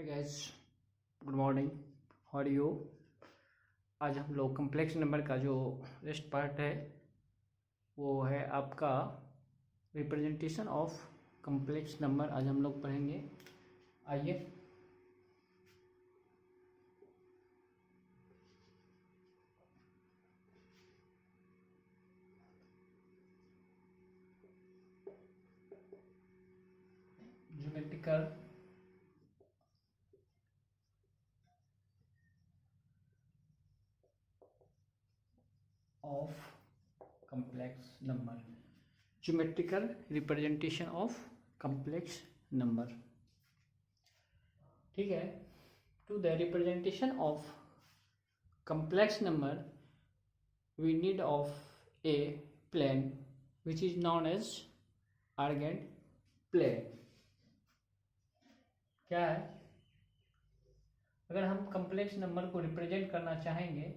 Hi guys, good morning. How are you? आज हम लोग कम्प्लेक्स नंबर का जो नेक्स्ट पार्ट है वो है आपका रिप्रेजेंटेशन ऑफ कम्प्लेक्स नंबर। आज हम लोग पढ़ेंगे। आइए geometrical of complex number, geometrical representation of complex number. ठीक है। To the representation of complex number we need of a plane which is known as Argand plane। क्या है? अगर हम कम्प्लेक्स नंबर को रिप्रेजेंट करना चाहेंगे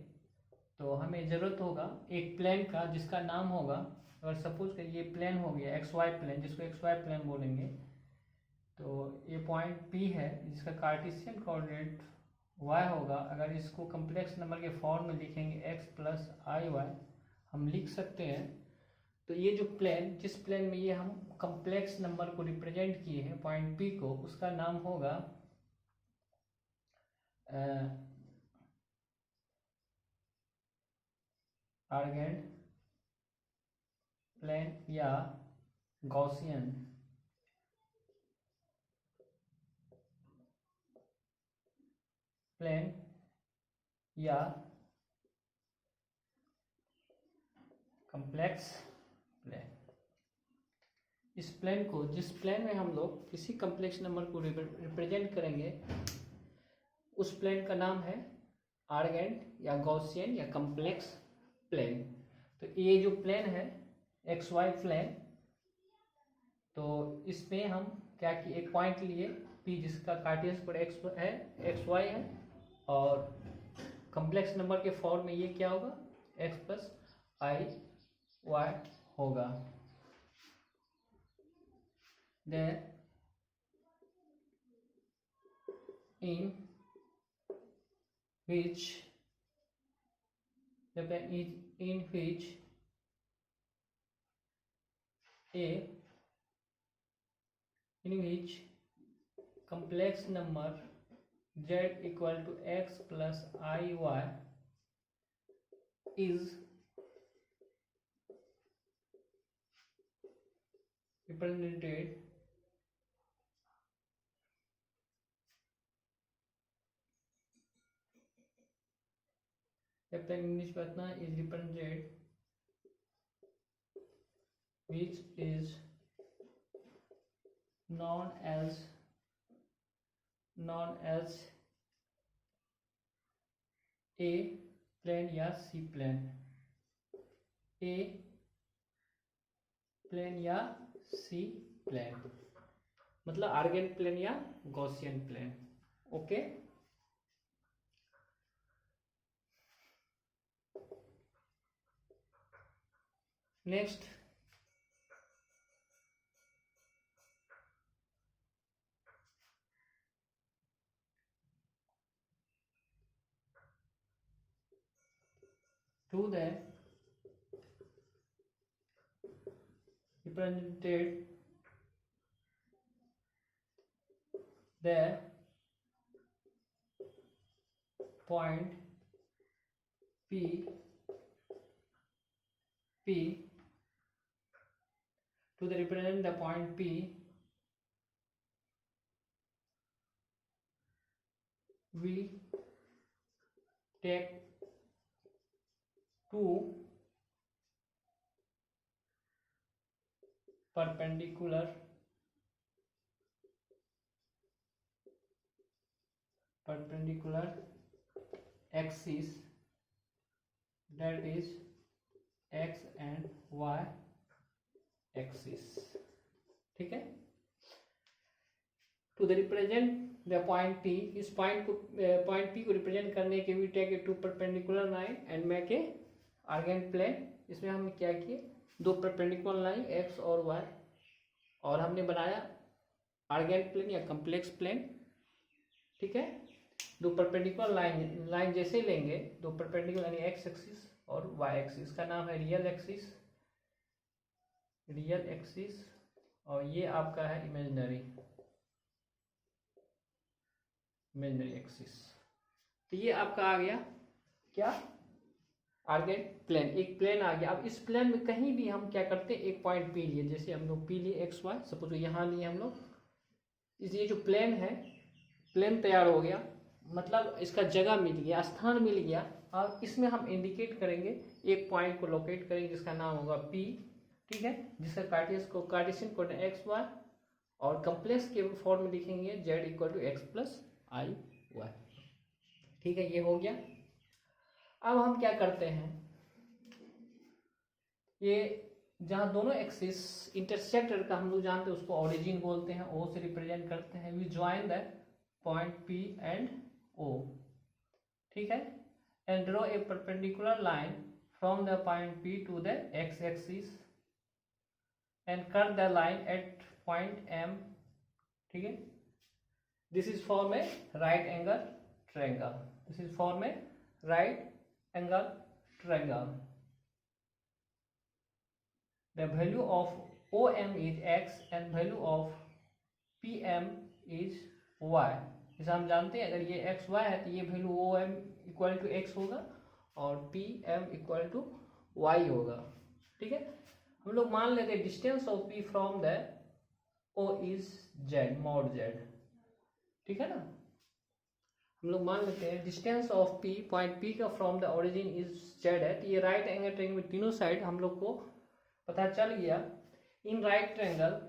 तो हमें ज़रूरत होगा एक प्लेन का जिसका नाम होगा, अगर सपोज करिए प्लेन हो गया एक्स वाई प्लेन, जिसको एक्स वाई प्लेन बोलेंगे। तो ये पॉइंट पी है जिसका कार्टेशियन कोऑर्डिनेट y होगा। अगर इसको कम्प्लेक्स नंबर के फॉर्म में लिखेंगे x प्लस आई वाई हम लिख सकते हैं। तो ये जो प्लेन, जिस प्लेन में ये हम कम्प्लेक्स नंबर को रिप्रेजेंट किए हैं पॉइंट P को, उसका नाम होगा आर्गेंड प्लेन या गॉसियन प्लेन या कम्प्लेक्स प्लेन। इस प्लेन को, जिस प्लेन में हम लोग किसी कम्प्लेक्स नंबर को रिप्रेजेंट करेंगे, उस प्लेन का नाम है आर्गेंड या गॉसियन या कम्प्लेक्स प्लेन। तो ये जो प्लेन है एक्स वाई प्लेन, तो इसमें हम क्या किए, एक पॉइंट लिए P जिसका कार्टेशियन पर एक्स है, एक्स वाई है, और कम्प्लेक्स नंबर के फॉर्म में ये क्या होगा x प्लस आई वाई होगा। Then in which the plan is in which a in which complex number z equal to x plus I y is represented the plan in which Patna is represented which is known as A plane या C plane, A plane या C plane, मतलब Argand plane या Gaussian plane. Okay. Next, to the represented the point P to the represent the point P we take two perpendicular axis, that is x and y axis। ठीक है। To the represent the point P, इस point P को represent करने के we take a two perpendicular line and make a Argand plane. इसमें हमने क्या किए, दो परपेंडिकुलर लाइन x और y, और हमने बनाया आर्गेंड प्लेन या कम्प्लेक्स प्लेन। ठीक है। दो परपेंडिकुलर लाइन जैसे लेंगे, दो परपेंडिकुलर यानी एक्स एक्सिस और वाई एक्सिस, का नाम है रियल एक्सिस और ये आपका है इमेजिनरी एक्सिस। तो ये आपका आ गया क्या, आर्गेंट प्लेन, एक प्लेन आ गया। अब इस प्लेन में कहीं भी हम क्या करते हैं, एक पॉइंट पी लिए, जैसे हम लोग पी लिए एक्स वाई, सपोज यहाँ लिए हम लोग, इसलिए जो प्लेन है, प्लेन तैयार हो गया, मतलब इसका जगह मिल गया, स्थान मिल गया। और इसमें हम इंडिकेट करेंगे, एक पॉइंट को लोकेट करेंगे जिसका नाम होगा पी, ठीक है, जिसका कार्टेशियन कोऑर्डिनेट एक्स वाई और कम्प्लेक्स के फॉर्म में लिखेंगे Z equal to X plus I Y, ठीक है, ये हो गया। अब हम क्या करते हैं, ये जहाँ दोनों एक्सिस इंटरसेक्ट का हम लोग जानते हैं उसको ओरिजिन बोलते हैं, ओ से रिप्रेजेंट करते हैं। We join the point P and O, ठीक है, and draw a perpendicular line from the point P to the X axis and cut the line at point M, ठीक है। This is form a right angle triangle, this is form a right angle triangle. The value of OM is x and value of PM is y. जैसे हम जानते हैं अगर ये x y है तो ये value OM equal to x होगा और PM इक्वल टू y होगा, ठीक है। हम लोग मान लेते हैं distance of P from the O is z, mod z, ठीक है ना। हम लोग मान लेते हैं distance of P, point P का from the origin is z है, तो ये राइट एंगल ट्रायंगल में तीनों साइड हम लोग को पता चल गया इन राइट ट्रायंगल।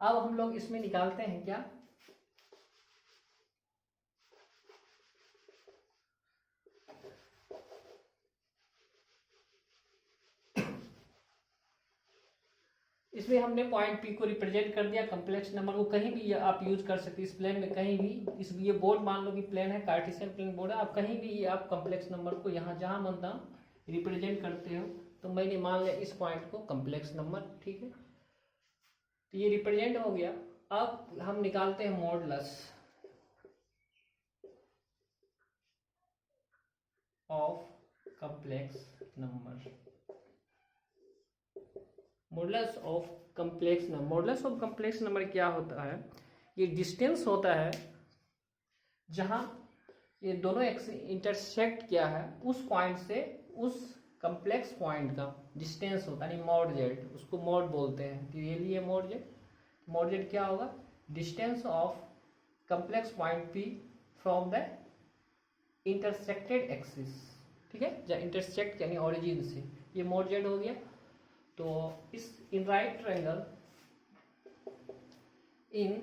अब हम लोग इसमें निकालते हैं क्या, इसमें हमने पॉइंट P को रिप्रेजेंट कर दिया, कम्प्लेक्स नंबर को कहीं भी आप यूज कर सकते हैं इस प्लेन में, कहीं भी इस ये बोर्ड मान लो कि प्लेन है, कार्टेशियन प्लेन बोर्ड है, आप कहीं भी आप कम्प्लेक्स नंबर को यहाँ जहाँ मनता रिप्रेजेंट करते हो। तो मैंने मान लिया इस पॉइंट को कम्प्लेक्स नंबर, ठीक है, तो ये रिप्रेजेंट हो गया। अब हम निकालते हैं modulus of complex number, modulus of complex number. Modulus of complex number क्या होता है, ये डिस्टेंस होता है जहां ये दोनों एक्सिस इंटरसेक्ट किया है, उस पॉइंट से उस कम्प्लेक्स पॉइंट का डिस्टेंस होता है, मॉड जेड, उसको मॉड बोलते हैं, तो ये लिए मॉड जेड। मॉड जेड क्या होगा, distance of complex point P from the intersected axis, ठीक है, जहाँ इंटरसेक्ट यानी ओरिजिन से, ये मॉड जेड हो गया। तो इस in right triangle, in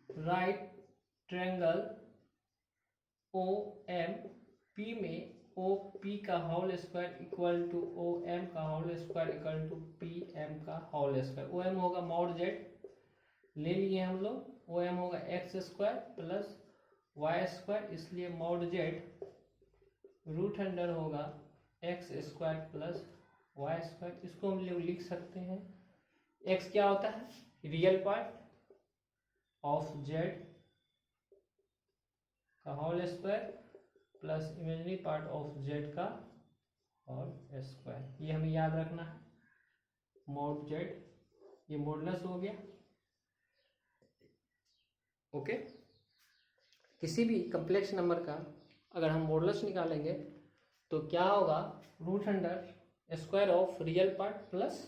right triangle O M P में ओ पी का whole square equal to O M का whole square equal to P M का होल स्क्वायर। ओ एम होगा मॉड जेड ले लिए हम लोग, ओ एम होगा X square plus Y square, इसलिए मॉड जेड रूट अंडर होगा X square plus Y square. इसको हम लोग लिख सकते हैं, एक्स क्या होता है, रियल पार्ट ऑफ जेड का whole square plus imaginary part of Z का होल स्क्वायर, ये हमें याद रखना है, मॉड जेड, ये मॉडुलस हो गया, ओके। किसी भी कम्प्लेक्स नंबर का अगर हम मॉडुलस निकालेंगे तो क्या होगा, root under square of real part plus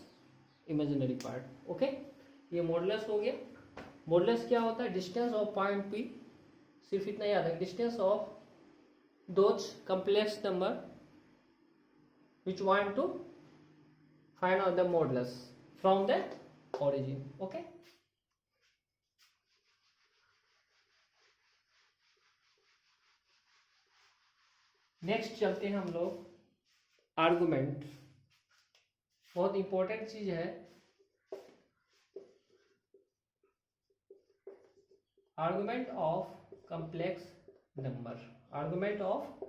imaginary part, okay. ये मॉडुलस हो गया। मॉडुलस क्या होता है, डिस्टेंस ऑफ पॉइंट पी, सिर्फ इतना याद है, distance of those complex number which want to find out the modulus from the origin, okay. Next चलते हैं हम लोग आर्गुमेंट, बहुत इंपॉर्टेंट चीज है argument of complex number. Argument of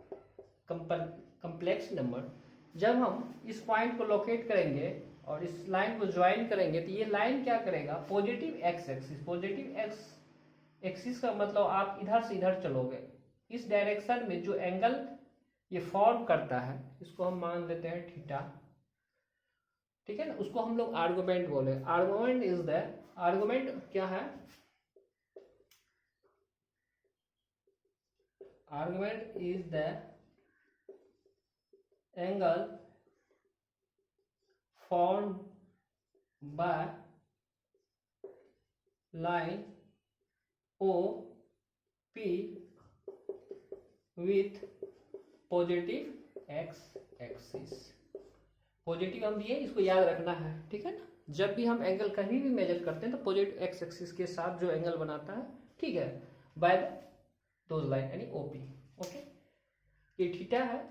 complex number, जब हम इस पॉइंट को लोकेट करेंगे और इस लाइन को ज्वाइन करेंगे तो ये लाइन क्या करेगा, positive X axis. Positive X axis का मतलब आप इधर से इधर चलोगे, इस डायरेक्शन में जो एंगल ये फॉर्म करता है इसको हम मान देते हैं थीटा, ठीक है ना। उसको हम लोग आर्गुमेंट बोले। आर्गुमेंट इज द, आर्गुमेंट क्या है, argument is the angle formed by line OP with positive x axis। Positive हम दिए, इसको याद रखना है, ठीक है ना। जब भी हम एंगल कहीं भी मेजर करते हैं तो पॉजिटिव एक्स एक्सिस के साथ जो एंगल बनाता है, ठीक है, बाय दोज लाइन यानी ओपी। ओके, ये थीटा है।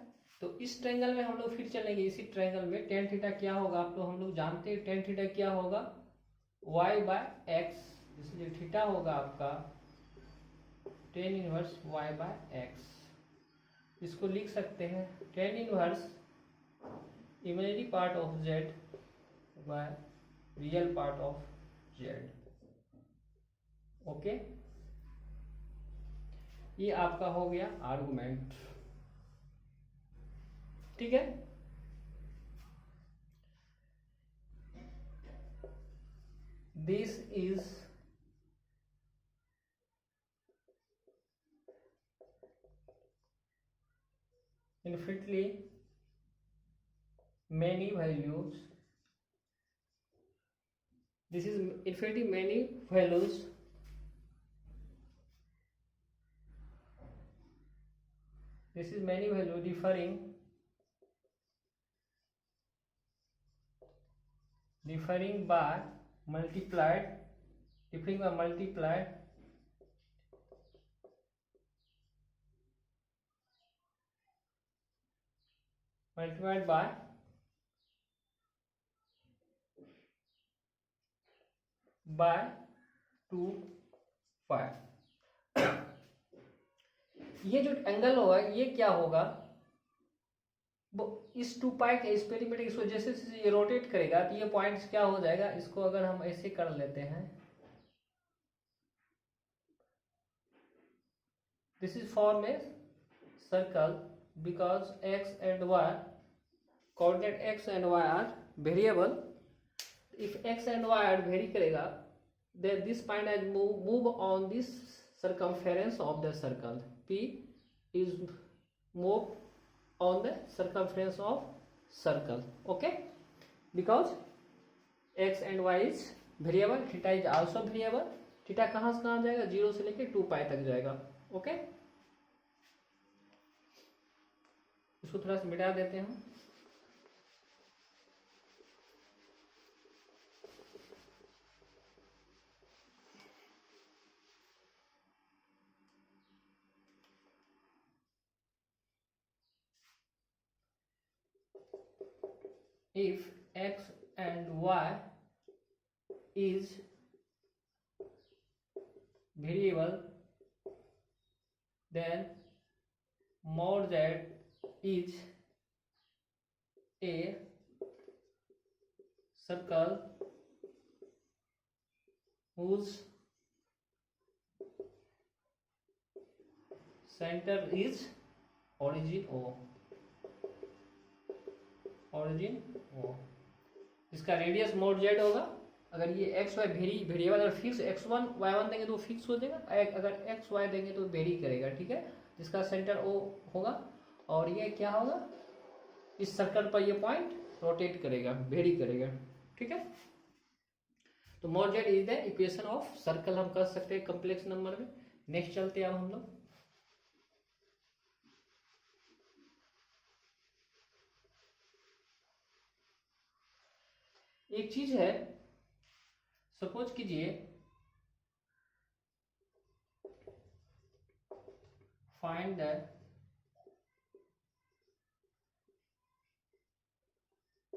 तो इस ट्रायंगल में हम लोग फिर चलेंगे, इसी ट्रायंगल में टेन थीटा क्या होगा, आप लोग हम लोग जानते हैं टेन थीटा क्या होगा, y बाय एक्स, इसलिए थीटा होगा आपका tan inverse y by X. इसको लिख सकते हैं tan inverse imaginary part of z by real part of z। Okay, ये आपका हो गया आर्गुमेंट, ठीक है। This is infinitely many values, this is infinitely many values this is many value differing by multiplied by 2 पाई। ये जो angle होगा ये क्या होगा, वो इस 2 पाई के इस पेरीमीटर, इसको जैसे जैसे ये रोटेट करेगा तो ये पॉइंट्स क्या हो जाएगा, इसको अगर हम ऐसे कर लेते हैं, this is form a circle because x and y coordinate x and y are variable। if x and y are vary करेगा, then this point has move on this circumference of the circle, p is move on the circumference of circle। okay, because x and y is variable, theta is also variable। Theta कहाँ से कहाँ जाएगा, 0 से लेके 2 पाई तक जाएगा। Okay, इसको थोड़ा सा मिटा देते हैं। if x and y is variable, then mod z is a circle whose center is origin O। origin O, इसका रेडियस मोड z होगा। अगर ये एक्स वाई वेरिएबल अगर फिक्स x1 y1 देंगे तो फिक्स हो जाएगा, अगर एक्स वाई देंगे तो वेरी करेगा, ठीक है। जिसका सेंटर O होगा, और ये क्या होगा, इस सर्कल पर ये पॉइंट रोटेट करेगा, वेरी करेगा, ठीक है। तो mode z is the equation of circle हम कर सकते हैं कॉम्प्लेक्स नंबर में। नेक्स्ट चलते हैं अब हम लोग। एक चीज है, सपोज कीजिए फाइंड द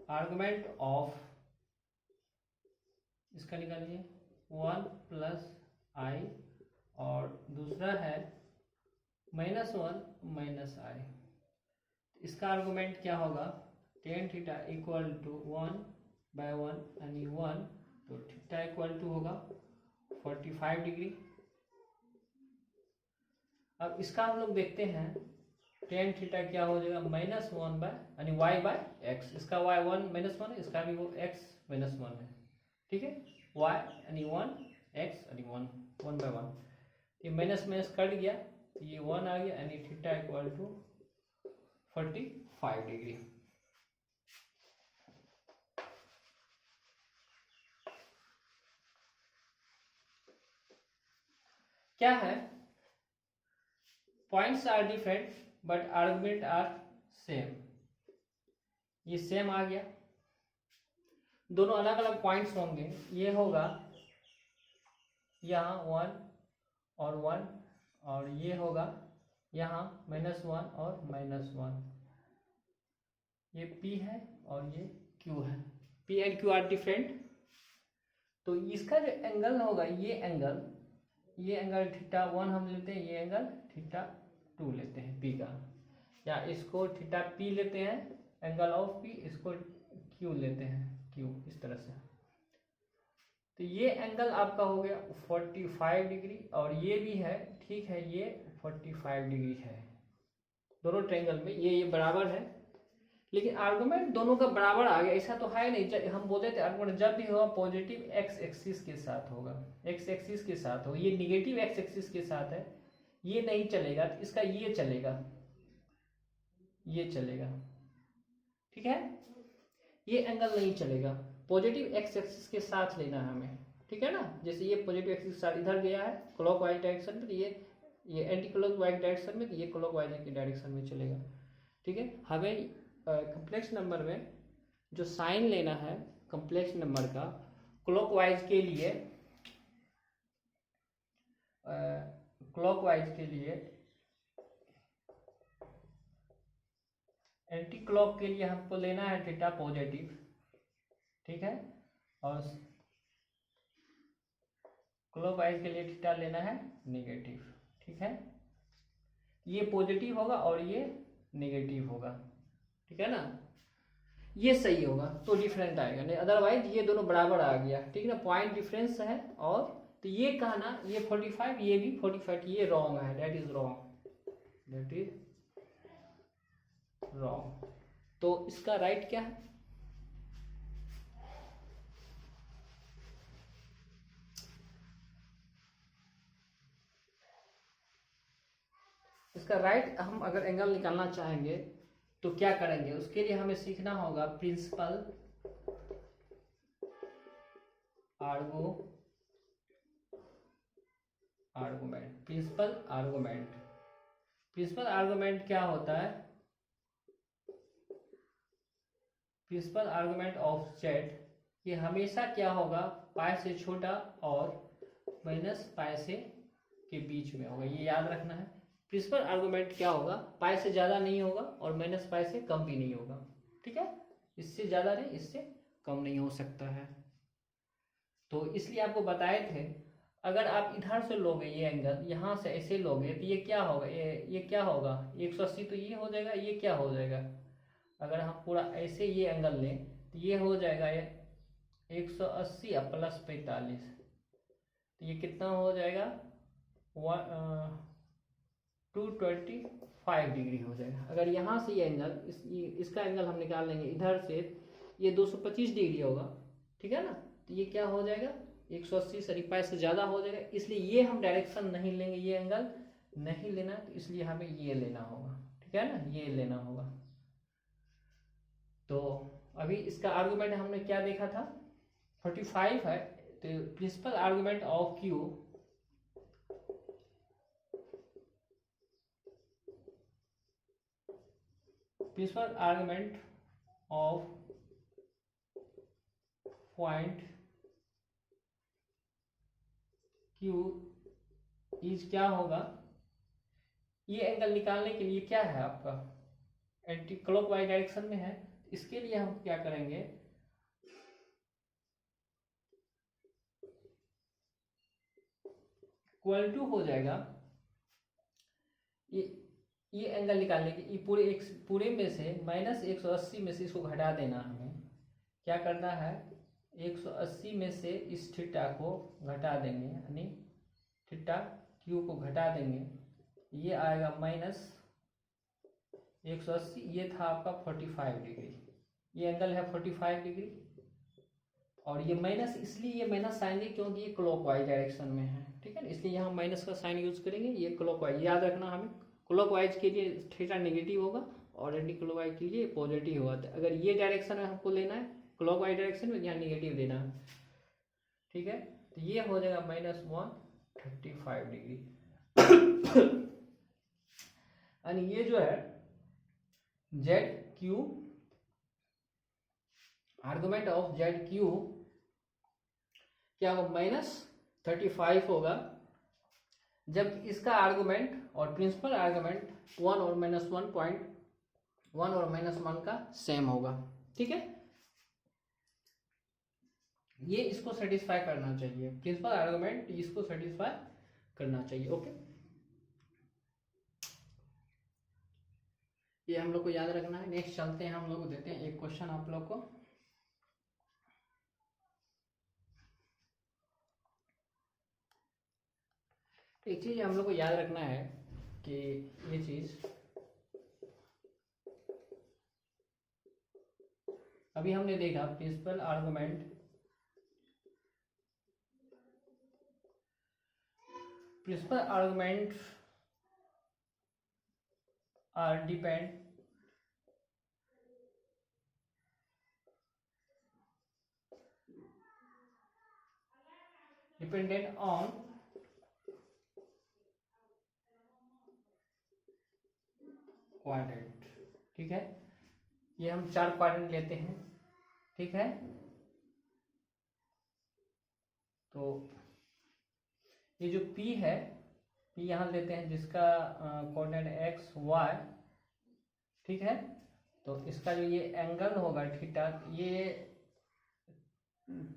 आर्गुमेंट ऑफ, इसका निकालिए 1 प्लस आई, और दूसरा है -1 माइनस आई। इसका आर्गुमेंट क्या होगा, tan theta equal to 1 by 1 यानी 1, तो थीटा इक्वल टू होगा 45 डिग्री। अब इसका हम लोग देखते हैं टेन थीटा क्या हो जाएगा, -1 बाय यानी y बाय एक्स। इसका y 1 -1 है, इसका भी वो x -1 है, ठीक है। y यानी 1, x यानी 1 बाय 1। ये माइनस माइनस कट गया तो ये 1 आ गया, यानी थीटा इक्वल टू 45 डिग्री। क्या है, points are different but argument are same. ये सेम आ गया, दोनों अलग अलग पॉइंट्स होंगे। ये होगा यहाँ 1 और 1, और ये होगा यहाँ -1 और -1। ये P है और ये Q है। P and Q are different, तो इसका जो एंगल होगा, ये एंगल थीटा 1 हम लेते हैं, ये एंगल थीटा 2 लेते हैं P का, या इसको थीटा P लेते हैं एंगल ऑफ P, इसको Q लेते हैं Q, इस तरह से। तो ये एंगल आपका हो गया 45 डिग्री, और ये भी है, ठीक है, ये 45 डिग्री है। दोनों ट्रायंगल में ये बराबर है, लेकिन आर्गुमेंट दोनों का बराबर आ गया ऐसा तो है नहीं। हम बोलते थे आर्गुमेंट जब भी होगा पॉजिटिव एक्स एक्सिस के साथ होगा, एक्स एक्सिस के साथ होगा। ये निगेटिव एक्स एक्सिस के साथ है, ये नहीं चलेगा, तो इसका ये चलेगा, ये चलेगा, ठीक है। ये एंगल नहीं चलेगा, पॉजिटिव एक्स एक्सिस के साथ लेना है हमें, ठीक है ना। जैसे ये पॉजिटिव एक्सिस के साथ इधर गया है क्लॉकवाइज डायरेक्शन में, तो ये एंटी क्लॉकवाइज डायरेक्शन में, तो ये क्लॉकवाइज की डायरेक्शन में चलेगा, ठीक है। हमें कम्प्लेक्स नंबर में जो साइन लेना है कम्प्लेक्स नंबर का, क्लॉकवाइज के लिए एंटी क्लॉक के लिए हमको लेना है थीटा पॉजिटिव, ठीक है, और क्लॉकवाइज के लिए थीटा लेना है नेगेटिव, ठीक है। ये पॉजिटिव होगा और ये नेगेटिव होगा, ठीक है ना। ये सही होगा तो डिफरेंट आएगा, नहीं अदरवाइज ये दोनों बराबर आ गया, ठीक है ना। पॉइंट डिफरेंस है, और तो ये कहना ये 45, ये भी 45, ये रॉन्ग है, दैट इज रॉन्ग। तो इसका राइट क्या है, इसका राइट हम अगर एंगल निकालना चाहेंगे तो क्या करेंगे, उसके लिए हमें सीखना होगा प्रिंसिपल आर्गुमेंट। प्रिंसिपल आर्गुमेंट क्या होता है, प्रिंसिपल आर्गुमेंट ऑफ जेड, ये हमेशा क्या होगा, पाई से छोटा और -पाई से के बीच में होगा, ये याद रखना है। प्रिंसिपल आर्गुमेंट क्या होगा, पाई से ज़्यादा नहीं होगा और -पाई से कम भी नहीं होगा, ठीक है। इससे ज़्यादा नहीं, इससे कम नहीं हो सकता है। तो इसलिए आपको बताए थे, अगर आप इधर से लोगे ये एंगल, यहाँ से ऐसे लोगे तो ये क्या होगा, ये क्या होगा 180, तो ये हो जाएगा, ये क्या हो जाएगा, अगर हम पूरा ऐसे ये एंगल लें तो ये हो जाएगा ये 180 + 45, तो ये कितना हो जाएगा 225 डिग्री हो जाएगा। अगर यहाँ से ये एंगल इसका एंगल हम निकाल लेंगे इधर से, ये 225 डिग्री होगा, ठीक है ना। तो ये क्या हो जाएगा 180 35 से ज़्यादा हो जाएगा, इसलिए ये हम डायरेक्शन नहीं लेंगे, ये एंगल नहीं लेना, तो इसलिए हमें ये लेना होगा, ठीक है ना, ये लेना होगा। तो अभी इसका आर्गुमेंट हमने क्या देखा था, 45 है। तो principal argument of Q point Q is क्या होगा, ये एंगल निकालने के लिए क्या है आपका, एंटी क्लॉकवाइज डायरेक्शन में है। इसके लिए हम क्या करेंगे, इक्वल टू हो जाएगा, ये एंगल निकालने के, ये पूरे में से -180 में से इसको घटा देना हमें, क्या करना है, 180 में से इस थीटा को घटा देंगे, यानी थीटा क्यू को घटा देंगे, ये आएगा माइनस 180, ये था आपका 45 डिग्री, ये एंगल है 45 डिग्री। और ये माइनस इसलिए ये माइनस आएंगे क्योंकि ये क्लॉकवाइज डायरेक्शन में है, ठीक है ना, इसलिए यहाँ माइनस का साइन यूज करेंगे। ये क्लॉकवाइज याद रखना, हमें क्लॉकवाइज के लिए थीटा नेगेटिव होगा और एंटी क्लॉकवाइज के लिए पॉजिटिव होगा। तो अगर ये डायरेक्शन में हमको लेना है क्लॉकवाइज डायरेक्शन में, यहाँ नेगेटिव देना है, ठीक है। तो ये हो जाएगा -135 डिग्री। यानी ये जो है Z Q, argument of Z Q क्या होगा, -35 होगा जब इसका आर्गुमेंट और प्रिंसिपल आर्गुमेंट 1 और -1 और -1 का सेम होगा, ठीक है। ये इसको सेटिस्फाई करना चाहिए, प्रिंसिपल आर्गुमेंट इसको सेटिस्फाई करना चाहिए, ओके। ये हम लोग को याद रखना है। नेक्स्ट चलते हैं, हम लोग देते हैं एक क्वेश्चन आप लोग को। एक चीज हम लोग को याद रखना है कि ये चीज अभी हमने देखा principal argument are dependent on quadrant, ठीक है। ये हम 4 क्वाड्रेंट लेते हैं, ठीक है। तो ये जो P है, P यहाँ लेते हैं जिसका कोऑर्डिनेट x y, ठीक है। तो इसका जो ये एंगल होगा थीटा, ये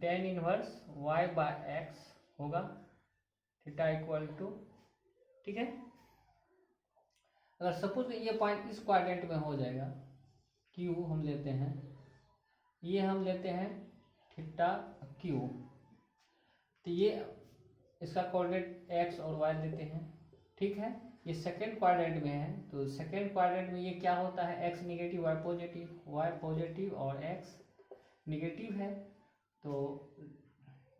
tan इनवर्स y/x होगा, थीटा इक्वल टू, ठीक है। अगर सपोज ये पॉइंट इस क्वाड्रेंट में हो जाएगा, Q हम लेते हैं, ये हम लेते हैं थीटा Q, तो ये इसका कोऑर्डिनेट x और y लेते हैं, ठीक है। ये सेकेंड क्वाड्रेंट में है, तो सेकेंड क्वाड्रेंट में ये क्या होता है, x नेगेटिव y पॉजिटिव और x नेगेटिव है। तो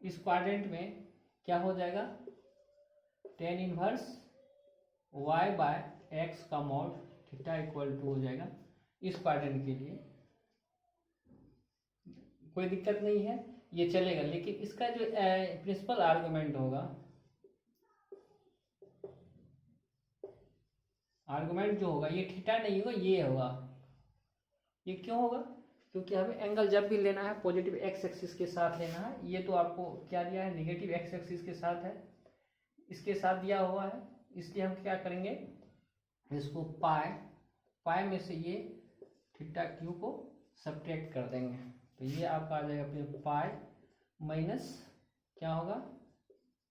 इस क्वाड्रेंट में क्या हो जाएगा, tan इनवर्स y/x का मॉड थीटा इक्वल टू हो जाएगा इस क्वाड्रेंट के लिए। कोई दिक्कत नहीं है, ये चलेगा। लेकिन इसका जो प्रिंसिपल आर्गुमेंट होगा, आर्गुमेंट जो होगा ये थीटा नहीं होगा, ये होगा। ये क्यों होगा, क्योंकि हमें एंगल जब भी लेना है पॉजिटिव एक्स एक्सिस के साथ लेना है। ये तो आपको क्या दिया है, नेगेटिव एक्स एक्सिस के साथ है, इसके साथ दिया हुआ है, इसलिए हम क्या करेंगे, इसको पाई में से ये थीटा क्यू को सब्ट्रैक्ट कर देंगे। तो ये आपका आ जाएगा फिर पाई माइनस क्या होगा,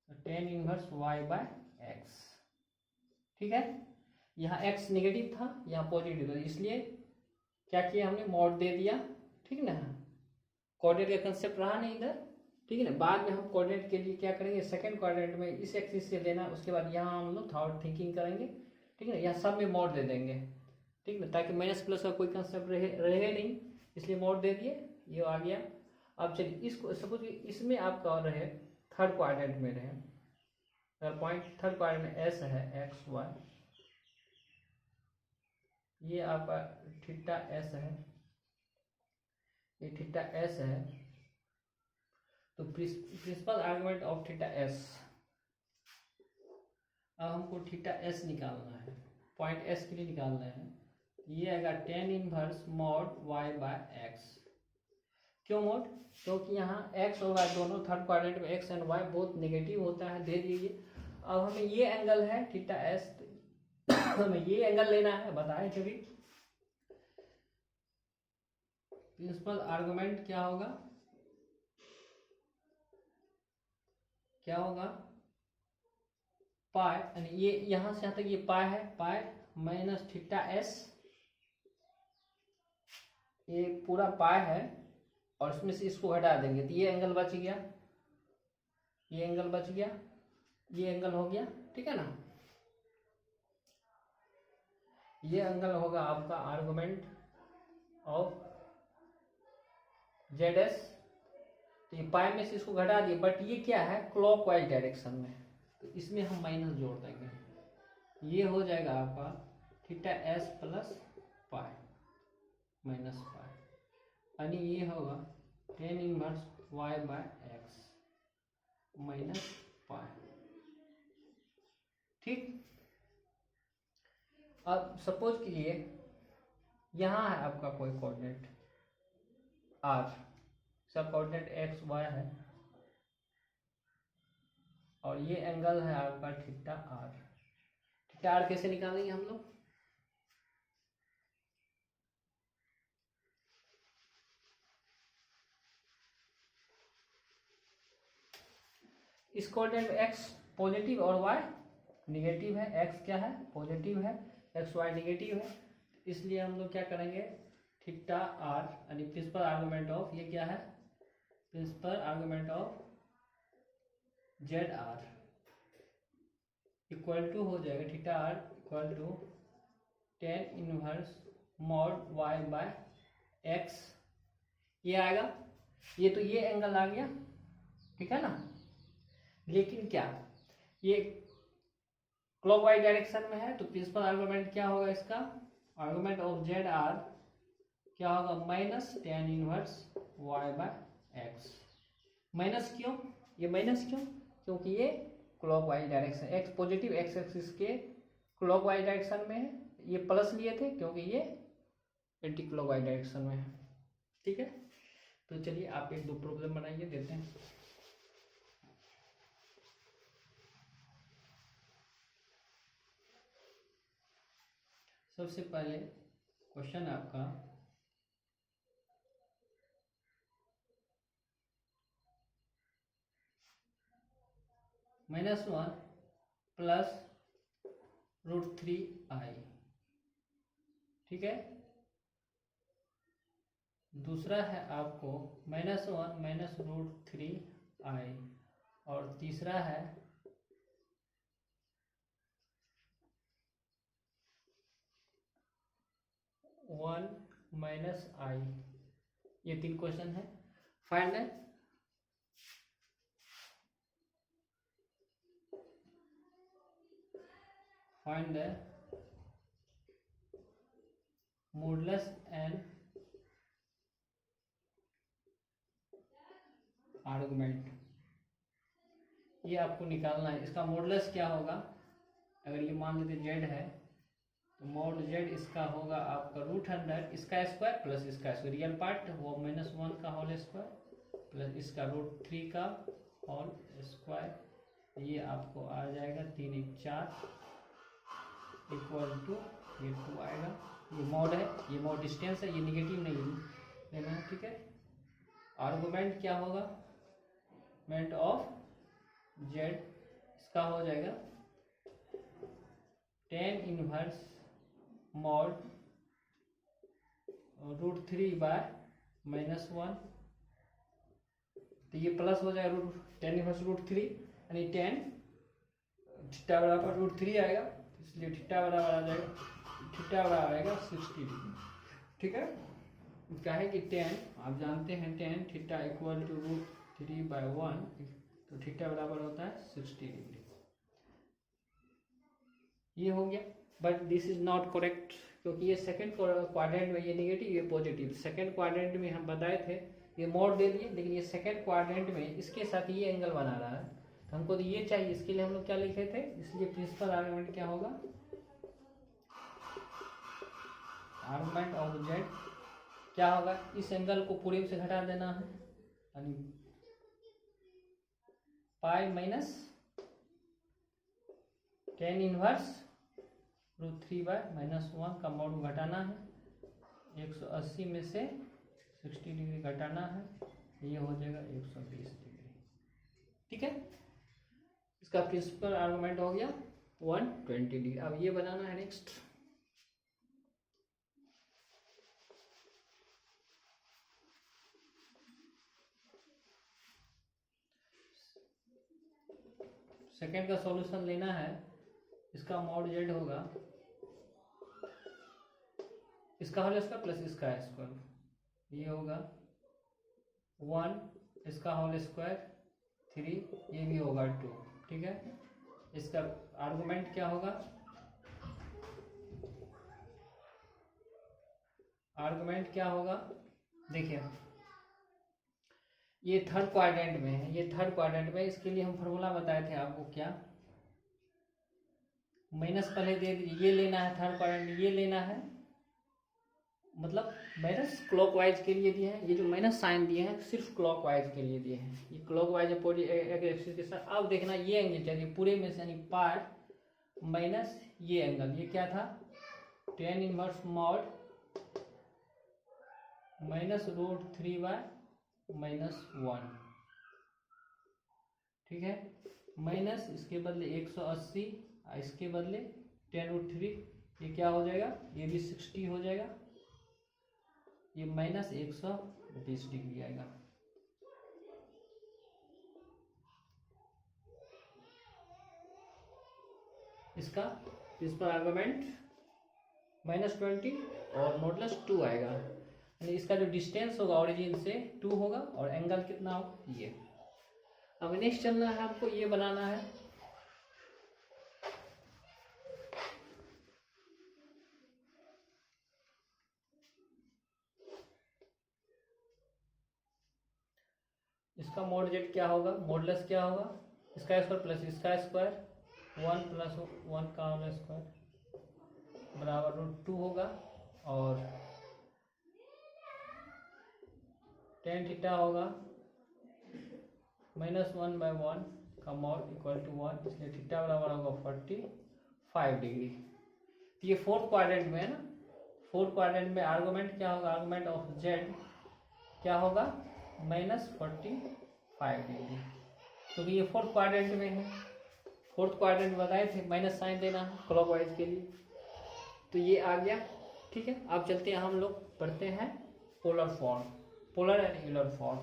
tan इनवर्स y/x, ठीक है। यहाँ x नेगेटिव था, यहाँ पॉजिटिव था, इसलिए क्या किया हमने, मॉड दे दिया, ठीक ना। कोऑर्डिनेट का कंसेप्ट रहा नहीं इधर, ठीक है ना। बाद में हम कोऑर्डिनेट के लिए क्या करेंगे, सेकंड क्वाड्रेंट में इस एक्सिस से देना, उसके बाद यहाँ हम लोग थॉट थिंकिंग करेंगे, ठीक है ना। यहाँ सब में मॉड दे देंगे, ठीक है, ताकि माइनस प्लस का कोई कंसेप्ट रहे नहीं, इसलिए मॉड दे दिए, ये आ गया। अब चलिए इसको सपोज इसमें आपका और रहे थर्ड क्वाड्रेंट में रहे, अगर पॉइंट थर्ड क्वाड्रेंट में एस है एक्स वाई, ये आपका थीटा एस है, ये थीटा एस है। तो principal argument of theta S, अब हमको थीटा एस निकालना है, पॉइंट एस के लिए निकालना है। ये आएगा tan इनवर्स मॉड y/x। क्यों मॉड, क्योंकि यहाँ x और y दोनों थर्ड क्वाड्रेंट में x एंड y बहुत नेगेटिव होता है, दे दीजिए। अब हमें ये एंगल है थीटा एस, हमें ये एंगल लेना है, बताएं कभी। प्रिंसिपल आर्गुमेंट क्या होगा, क्या होगा, पाई, यानी ये यहां से यहां तक ये पाई है, पाई माइनस थीटा एस, ये पूरा पाई है, और इसमें से इसको हटा देंगे तो ये एंगल बच गया, ये एंगल बच गया, ये एंगल हो गया, ठीक है ना। ये एंगल होगा आपका आर्गुमेंट ऑफ जेड एस। तो ये पाई में से इसको घटा दिए, बट ये क्या है क्लॉकवाइज डायरेक्शन में, तो इसमें हम माइनस जोड़ देंगे। ये हो जाएगा आपका theta S plus pi minus pi, यानी ये होगा tan inverse Y by X minus pi, ठीक। अब सपोज कीजिए यहाँ है आपका कोई कोऑर्डिनेट आर, सब कोऑर्डिनेट एक्स वाई है, और ये एंगल है आपका थीटा आर। थीटा आर कैसे निकालेंगे हम लोग, इस कोऑर्डिनेट एक्स पॉजिटिव और वाई निगेटिव है, एक्स क्या है पॉजिटिव है, एक्स वाई निगेटिव है, इसलिए हम लोग क्या करेंगे थीटा आर यानी प्रिंसिपल आर्गुमेंट ऑफ, ये क्या है principal argument of Z R equal to हो जाएगा theta R equal to tan inverse mod Y by X, ये आएगा, ये तो ये एंगल आ गया, ठीक है ना। लेकिन क्या ये क्लॉकवाइज डायरेक्शन में है, तो प्रिंसिपल आर्गुमेंट क्या होगा इसका, आर्गुमेंट ऑफ जेड आर क्या होगा minus tan inverse Y by X. Minus क्यों, ये माइनस क्यों, क्योंकि ये clockwise direction, X positive X axis के क्लॉकवाइज डायरेक्शन में है, ये प्लस लिए थे क्योंकि ये एंटी क्लॉकवाइज डायरेक्शन में है, ठीक है। तो चलिए आप एक दो प्रॉब्लम बनाइए, देते हैं। सबसे पहले क्वेश्चन आपका -1 प्लस √3i, ठीक है। दूसरा है आपको -1 माइनस √3i, और तीसरा है 1 माइनस आई। ये तीन क्वेश्चन है। Find the modulus and argument, ये आपको निकालना है। इसका मॉडुलस क्या होगा, अगर ये मान लेते जेड है तो मॉड जेड इसका होगा आपका √100 इसका स्क्वायर प्लस इसका स्क्वायर, रियल पार्ट वो -1 का होल स्क्वायर प्लस इसका √3 का होल स्क्वायर, ये आपको आ जाएगा 3 1 4 इक्वल टू ये 2 आएगा। ये मॉड है, ये मॉड डिस्टेंस है, ये निगेटिव नहीं लेना है, ठीक है। आर्गुमेंट क्या होगा, आर्गुमेंट ऑफ जेड इसका हो जाएगा टेन इनवर्स मॉड √3 बाय -1, तो ये प्लस हो जाएगा टेन इनवर्स √3 यानी 10 थीटा बराबर √3 आएगा, इसलिए थीटा बराबर आ जाएगा, थीटा बराबर आएगा 60 डिग्री, ठीक है। क्या है कि 10 आप जानते हैं 10 थीटा इक्वल टू √3 बाय 1, तो थीटा बराबर होता है 60 डिग्री। ये हो गया, but this is not correct क्योंकि ये सेकंड क्वाड्रेंट में ये निगेटिव ये पॉजिटिव, सेकंड क्वाड्रेंट में हम बताए थे ये मोड दे दिए, लेकिन ये सेकंड क्वाड्रेंट में इसके साथ ये एंगल बना रहा है, तो हमको तो ये चाहिए, इसके लिए हम लोग क्या लिखे थे, इसलिए प्रिंसिपल आर्गुमेंट क्या होगा, आर्गुमेंट ऑफ जेड क्या होगा, इस एंगल को पूरे से घटा देना है, यानी pi minus tan inverse √3 by -1 का मॉड घटाना है, 180 में से 60 डिग्री घटाना है, ये हो जाएगा 120 डिग्री, ठीक है। इसका प्रिंसिपल आर्गुमेंट हो गया 120 डिग्री। अब ये बनाना है नेक्स्ट, सेकेंड का सॉल्यूशन लेना है, इसका मॉड जेड होगा इसका होल स्क्वायर प्लस इसका स्क्वायर, ये होगा 1, इसका होल स्क्वायर 3, ये भी होगा 2, ठीक है। इसका आर्गुमेंट क्या होगा, आर्गुमेंट क्या होगा, देखिए ये थर्ड क्वाड्रेंट में है, ये थर्ड क्वाड्रेंट में, इसके लिए हम फॉर्मूला बताए थे आपको, क्या माइनस पहले दे दीजिए, ये लेना है थर्ड क्वाड्रेंट, ये लेना है, मतलब माइनस क्लॉकवाइज के लिए दिए हैं, ये जो माइनस साइन दिए हैं सिर्फ क्लॉकवाइज के लिए दिए हैं, ये क्लॉकवाइज एक्सिस के साथ। अब देखना ये एंगल चाहिए पूरे में से, यानी पार्ट माइनस ये एंगल, ये क्या था tan इनवर्स मॉड -√3/-1, ठीक है, माइनस इसके बदले 180, इसके बदले tan√3, ये क्या हो जाएगा, ये भी 60 हो जाएगा, ये -120 डिग्री आएगा। इसका इस पर आर्गुमेंट -20 और मॉडुलस 2 आएगा, यानी इसका जो डिस्टेंस होगा ओरिजिन से 2 होगा और एंगल कितना होगा ये। अब नेक्स्ट चलना है आपको, ये बनाना है इसका मॉड जेड क्या होगा, मॉडुलस क्या होगा, इसका स्क्वायर प्लस इसका स्क्वायर 1 + 1 का होल स्क्वायर बराबर √2 होगा, और tan थीटा होगा -1/1 का मॉड इक्वल टू 1, इसलिए थीटा बराबर होगा 45 डिग्री। ये फोर्थ क्वाड्रेंट में है ना, फोर्थ क्वाड्रेंट में आर्गुमेंट क्या होगा, आर्गुमेंट ऑफ जेड क्या होगा -45 डिग्री, क्योंकि ये फोर्थ क्वाड्रेंट में है। फोर्थ क्वाड्रेंट बताए थे माइनस साइन देना है क्लॉकवाइज के लिए, तो ये आ गया, ठीक है। अब चलते हैं हम लोग पढ़ते हैं polar form, polar and Euler form.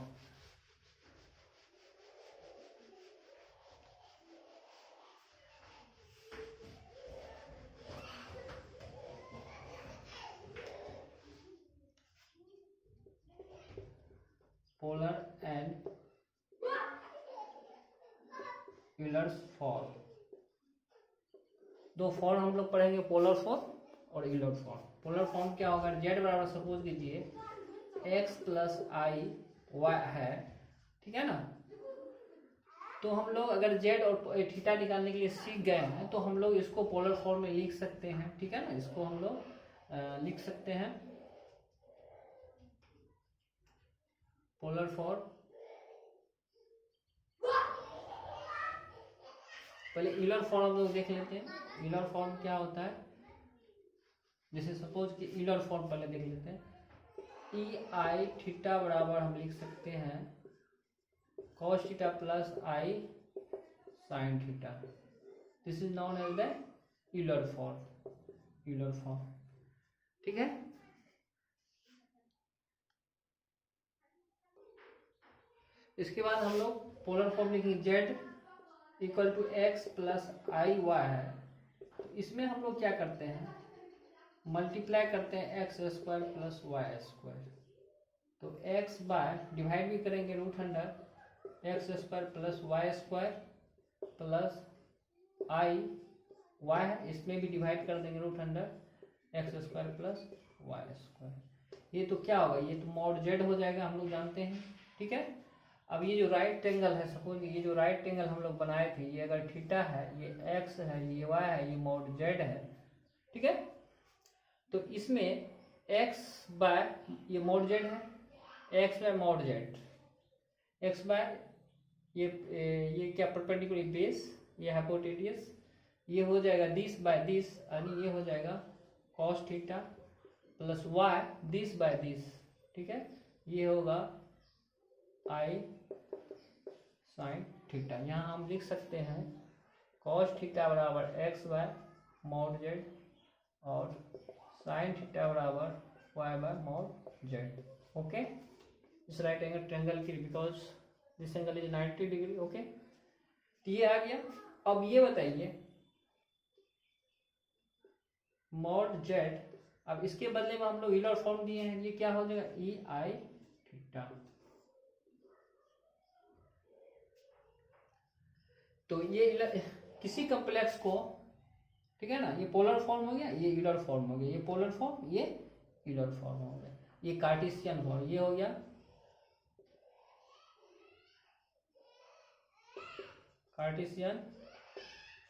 Polar and Euler form, दो फॉर्म हम लोग पढ़ेंगे, पोलर फॉर्म और यूलर फॉर्म। पोलर फॉर्म क्या होगा, जेड बराबर सपोज कीजिए x + i y है, ठीक है ना, तो हम लोग अगर जेड और थीटा निकालने के लिए सीख गए हैं तो हम लोग इसको पोलर फॉर्म में लिख सकते हैं, ठीक है ना, इसको हम लोग लिख सकते हैं पोलर फॉर्म। पहले यूलर फॉर्म हम लोग देख लेते हैं, यूलर फॉर्म क्या होता है, जैसे सपोज कि यूलर फॉर्म पहले देख लेते हैं, ei थीटा बराबर हम लिख सकते हैं cos theta plus i sin theta, this is known as the Euler form, Euler form, ठीक है। इसके बाद हम लोग पोलर फॉर्म लिखेंगे, Z equal to x + i y है, तो इसमें हम लोग क्या करते हैं, मल्टीप्लाई करते हैं x² + y², तो x बाय डिवाइड भी करेंगे √x² + y² plus i y है, इसमें भी डिवाइड कर देंगे √x² + y²। ये तो क्या होगा, ये तो मॉड जेड हो जाएगा, हम लोग जानते हैं, ठीक है। अब ये जो राइट एंगल है, सपोज ये जो राइट एंगल हम लोग बनाए थे, ये अगर थीटा है, ये x है, ये y है, ये मॉड जेड है, ठीक है, तो इसमें x बाय ये मॉड जेड है, x by mod Z, x by ये क्या परपेंडिकुलर बेस, ये हाइपोटेनियस, ये हो जाएगा दिस बाय दिस, यानी ये हो जाएगा cos theta plus y this by this, ठीक है, ये होगा i sin थीटा। यहाँ हम लिख सकते हैं cos थीटा बराबर x बाय मॉड जेड और sin थीटा बराबर y bye mod Z, okay. इस राइट एंगल ट्रायंगल की, because this angle is 90 degree, okay. तो ये आ गया। अब ये बताइए मॉड जेड, अब इसके बदले में हम लोग यूलर फॉर्म दिए हैं, ये क्या हो जाएगा ई आई थीटा। तो ये किसी कॉम्प्लेक्स को, ठीक है ना, ये पोलर फॉर्म हो गया, ये यूलर फॉर्म हो गया, ये पोलर फॉर्म, ये यूलर फॉर्म हो गया, ये कार्टेशियन फॉर्म, ये हो गया कार्टेशियन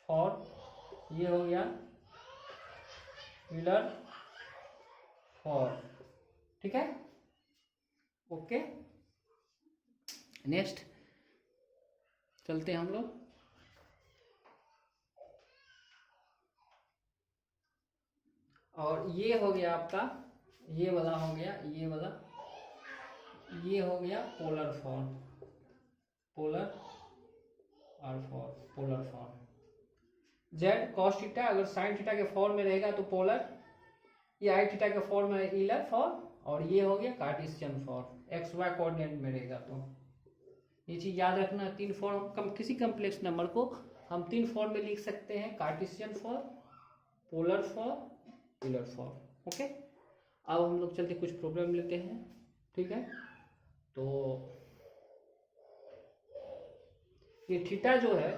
फॉर्म, ये हो गया यूलर फॉर्म, ठीक है। ओके, नेक्स्ट चलते हैं हम लोग। और ये हो गया आपका, ये वाला हो गया, ये वाला, ये हो गया पोलर फॉर्म, पोलर और polar form. Z cos theta अगर साइन थीटा के फॉर्म में रहेगा तो पोलर, ये आई थीटा के फॉर्म में ईलर फॉर्म, और ये हो गया Cartesian form, X Y coordinate में रहेगा। तो ये चीज याद रखना, तीन फॉर्म, किसी कम्प्लेक्स नंबर को हम तीन फॉर्म में लिख सकते हैं, Cartesian form, polar form, Euler form. Okay, अब हम लोग चलते कुछ प्रॉब्लम लेते हैं, ठीक है। तो ये थीटा जो है,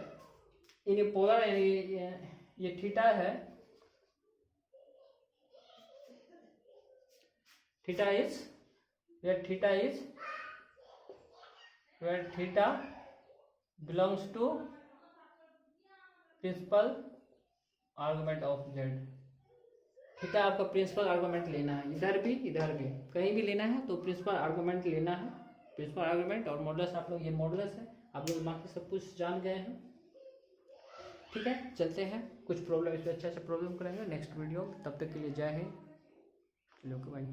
इन्हें पोलर, ये थीटा है, theta is, where theta is, where theta belongs to principal argument of z। Theta आपका प्रिंसिपल आर्गुमेंट लेना है, इधर भी कहीं भी लेना है तो प्रिंसिपल आर्गुमेंट लेना है, प्रिंसिपल आर्गुमेंट। और मॉडुलस आप लोग, ये मॉडुलस है, आप लोग बाकी सब कुछ जान गए हैं, ठीक है। चलते हैं कुछ प्रॉब्लम, इसमें अच्छा से प्रॉब्लम करेंगे नेक्स्ट वीडियो, तब तक के लिए जय हिंद, लोग भाई।